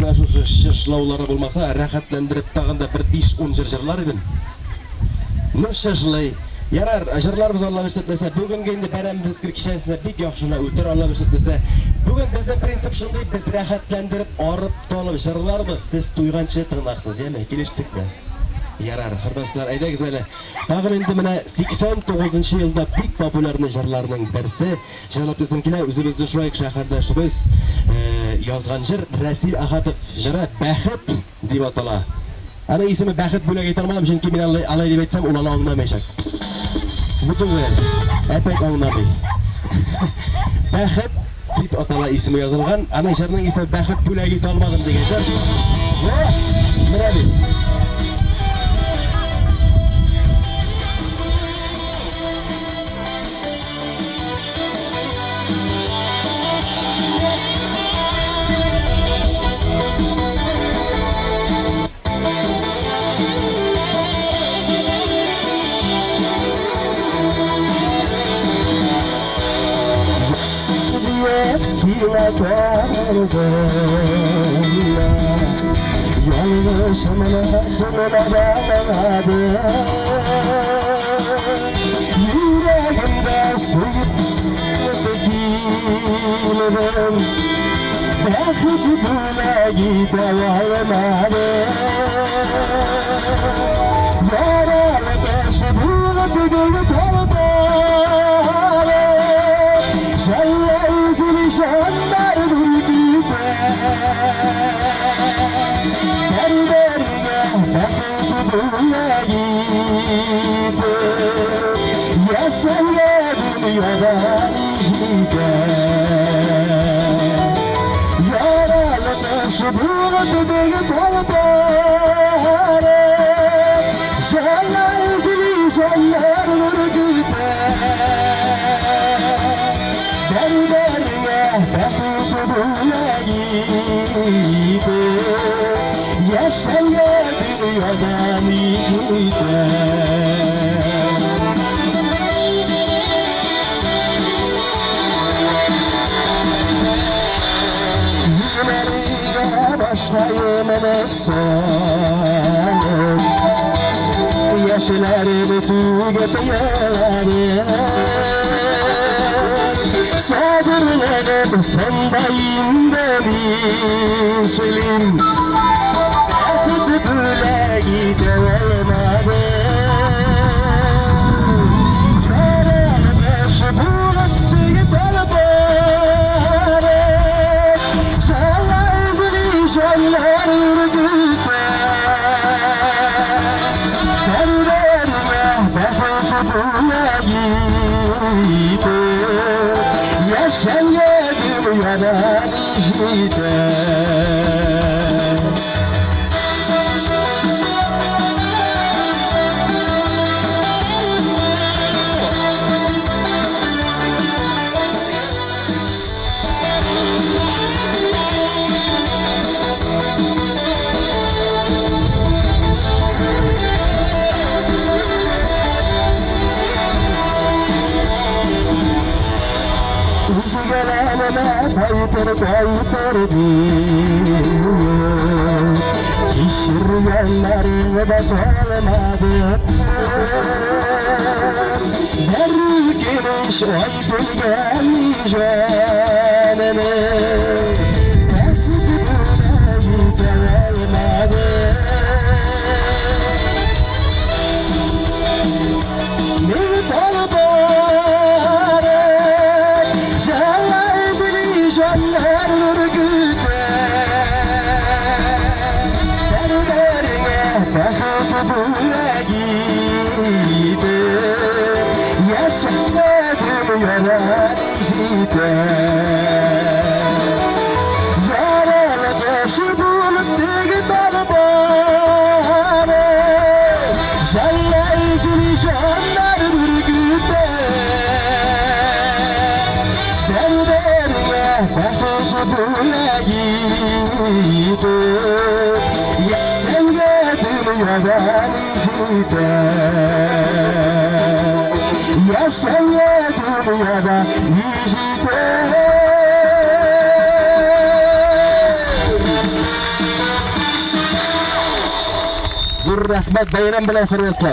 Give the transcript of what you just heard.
mana shu shishlovlari bo'lmasa, rohatlantirib tag'inda bir 5-10 jir-jirlar edim. Nuşşaşlay yarar ajırlarımız Allah versetlese bugün kendi beramız kişisine bir yaxşına ötür Allah versetlese bugün bizden prinsip şunday biz rahatlandirip arıp tolib jırlarımız siz duygancha tığnaksız yeme geliştik mi? Yarar hırdaslar ayda güzeli tağın indi mine 89 yılda pek popülerni jırlarının birisi jırlap desimkine özümüzde şurayık şahardashimiz yazgan jır Rasil Ahadov jıra Baxit deyip atala. Ana ismi Baxit bo'lak aytolmadim chunki men alay deb aytsam ularni anglamayshak. Butunlay epek anglamay. Baxit deb atala ismi yozilgan. Ana sharning ismi Baxit bo'lak aytolmadim degan shar. Mana bu. Yanlışımla sonuna bağladı yüreğimde soyup tekilerim Baxit bile gidemedim Yaralı başı buğut gülü torbalı Şelle üzülü şanlar vurgüde Derlerine bakıp buraya gitti Yaşaya dünyadan izlide Yaralı başı buğut gülü torbalı Şelle üzülü şanlar vurgüde Derlerine bakıp buraya gitti Yaşaya dünyadan izlide Yüzlerine başlayım son Yaşlarını tüget yerim Sabırlanıp sendayım demişlim Artık böyle gidemedim Yaralı başı buğut bir talibare Şalla izini şallar ürgüte Derlerine bakıp buraya gitti Yaşaya dünyadan izlide Kayıtır diyor Kişirgenlerini de sormadım Her geniş aydın gelmiş önüme Bakıp burayı gelmedim Ne talibare Şallar ürgüte Derlerine bakıp buraya gitti Yaşaya dünyadan izlide Yaralı başı bulup dik talibare Şallar izini şanlar ürgüte Bakıp buraya gitti Yaşaya dünyadan izlide Yaşaya dünyadan izlide Zo'r rahmat bayram bilan Firozlar.